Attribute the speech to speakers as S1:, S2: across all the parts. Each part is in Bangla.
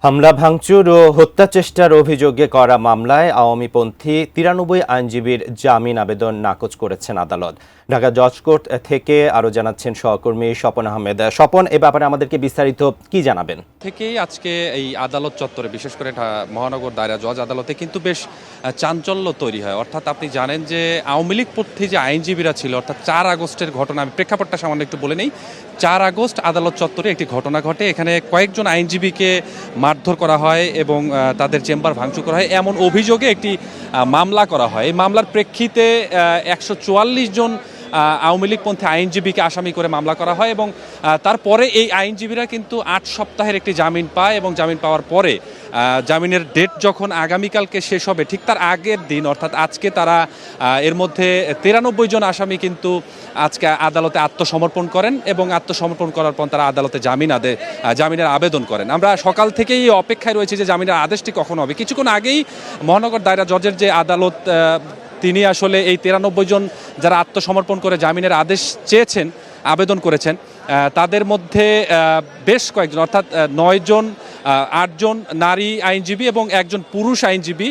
S1: হামলা ভাঙচুর ও হত্যা চেষ্টার অভিযোগে করা মামলায় আওয়ামীপন্থী ৯৩ আইনজীবীর জামিন আবেদন নাকচ করেছেন আদালত। ঢাকা জজ কোর্ট থেকে আরও জানাচ্ছেন সহকর্মী স্বপন আহমেদ। স্বপন, এ ব্যাপারে আমাদেরকে বিস্তারিত কি জানাবেন?
S2: থেকেই আজকে এই আদালত চত্বরে, বিশেষ করে মহানগর দায়রা জজ আদালতে কিন্তু বেশ চাঞ্চল্য তৈরি হয়। অর্থাৎ আপনি জানেন যে আওয়ামী লীগ পন্থী যে আইনজীবীরা ছিল, অর্থাৎ ৪ আগস্টের ঘটনা, আমি প্রেক্ষাপটটা সামান্য একটু বলে নেই। ৪ আগস্ট আদালত চত্বরে একটি ঘটনা ঘটে। এখানে কয়েকজন আইনজীবীকে মারধর করা হয় এবং তাদের চেম্বার ভাঙচুর করা হয়, এমন অভিযোগে একটি মামলা করা হয়। এই মামলার প্রেক্ষিতে ১৪৪ জন আওয়ামী লীগপন্থী আইনজীবীকে আসামি করে মামলা করা হয় এবং তারপরে এই আইনজীবীরা কিন্তু ৮ সপ্তাহের একটি জামিন পায় এবং জামিন পাওয়ার পরে জামিনের ডেট যখন আগামীকালকে শেষ হবে, ঠিক তার আগের দিন অর্থাৎ আজকে তারা এর মধ্যে ৯৩ জন আসামি কিন্তু আজকে আদালতে আত্মসমর্পণ করেন এবং আত্মসমর্পণ করার পর তারা আদালতে জামিনের আবেদন করেন। আমরা সকাল থেকেই অপেক্ষায় রয়েছি যে জামিনের আদেশটি কখন হবে। কিছুক্ষণ আগেই মহানগর দায়রা জজের যে আদালত, তিনি আসলে এই ৯৩ জন যারা আত্মসমর্পণ করে জামিনের আদেশ চেয়েছেন, আবেদন করেছেন, তাদের মধ্যে বেশ কয়েকজন অর্থাৎ ৯ জন, ৮ জন নারী আইনজীবী এবং একজন পুরুষ আইনজীবী।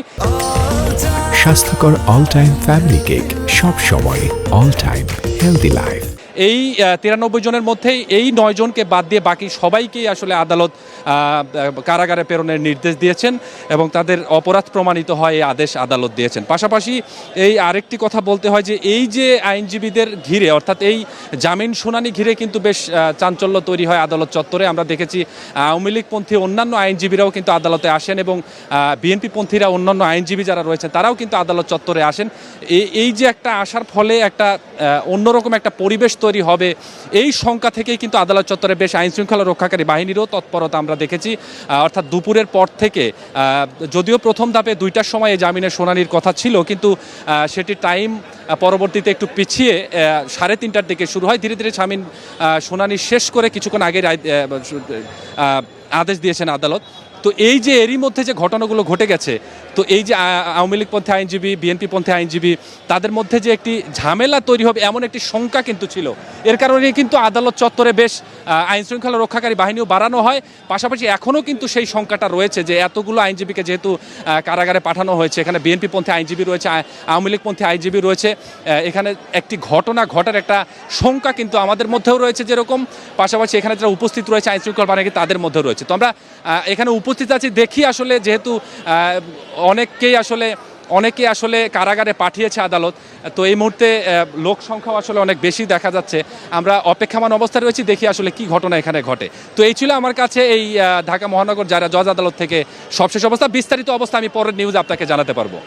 S3: স্বাস্থ্যকর অল টাইম ফ্যামিলি কেক, সব সময় অল টাইম হেলদি লাইফ।
S2: এই ৯৩ জনের মধ্যেই এই ৯ জনকে বাদ দিয়ে বাকি সবাইকেই আসলে আদালত কারাগারে প্রেরণের নির্দেশ দিয়েছেন এবং তাদের অপরাধ প্রমাণিত হয় এই আদেশ আদালত দিয়েছেন। পাশাপাশি এই আরেকটি কথা বলতে হয় যে এই যে আইনজীবীদের ঘিরে, অর্থাৎ এই জামিন শুনানি ঘিরে কিন্তু বেশ চাঞ্চল্য তৈরি হয় আদালত চত্বরে। আমরা দেখেছি আওয়ামী লীগপন্থী অন্যান্য আইনজীবীরাও কিন্তু আদালতে আসেন এবং বিএনপিপন্থীরা, অন্যান্য আইনজীবী যারা রয়েছেন, তারাও কিন্তু আদালত চত্বরে আসেন। এই যে একটা আসার ফলে একটা অন্যরকম একটা পরিবেশ তৈরি হবে, এই শঙ্কা থেকেই কিন্তু আদালত চত্বরে বেশ আইনশৃঙ্খলা রক্ষাকারী বাহিনীরও তৎপরতা আমরা দেখেছি। অর্থাৎ দুপুরের পর থেকে, যদিও প্রথম ধাপে ২টার সময় এই জামিনের শুনানির কথা ছিল, কিন্তু সেটি টাইম পরবর্তীতে একটু পিছিয়ে ৩:৩০টার দিকে শুরু হয়। ধীরে ধীরে জামিন শুনানি শেষ করে কিছুক্ষণ আগে আদেশ দিয়েছেন আদালত। তো এই যে এরই মধ্যে যে ঘটনাগুলো ঘটে গেছে, তো এই যে আওয়ামী লীগপন্থী আইনজীবী, বিএনপিপন্থী আইনজীবী, তাদের মধ্যে যে একটি ঝামেলা তৈরি হবে এমন একটি শঙ্কা কিন্তু ছিল। এর কারণে কিন্তু আদালত চত্বরে বেশ আইনশৃঙ্খলা রক্ষাকারী বাহিনীও বাড়ানো হয়। পাশাপাশি এখনও কিন্তু সেই শঙ্কাটা রয়েছে যে এতগুলো আইনজীবীকে যেহেতু কারাগারে পাঠানো হয়েছে, এখানে বিএনপিপন্থী আইনজীবী রয়েছে, আওয়ামী লীগপন্থী আইনজীবী রয়েছে, এখানে একটি ঘটনা ঘটার একটা শঙ্কা কিন্তু আমাদের মধ্যেও রয়েছে যেরকম, পাশাপাশি এখানে যারা উপস্থিত রয়েছে আইনশৃঙ্খলা বাহিনী, তাদের মধ্যেও রয়েছে। তো আমরা এখানে উপস্থিত আছি, দেখি আসলে যেহেতু অনেকে আসলে কারাগারে পাঠিয়েছে আদালত, তো এই মুহূর্তে লোক সংখ্যাও আসলে অনেক বেশি দেখা যাচ্ছে। আমরা অপেক্ষামান অবস্থায় রয়েছি, দেখি আসলে কি ঘটনা এখানে ঘটে। তো এই ছিল আমার কাছে এই ঢাকা মহানগর দায়রা জজ আদালত থেকে সবশেষ অবস্থা। বিস্তারিত অবস্থা আমি পরের নিউজ আপনাকে জানাতে পারবো।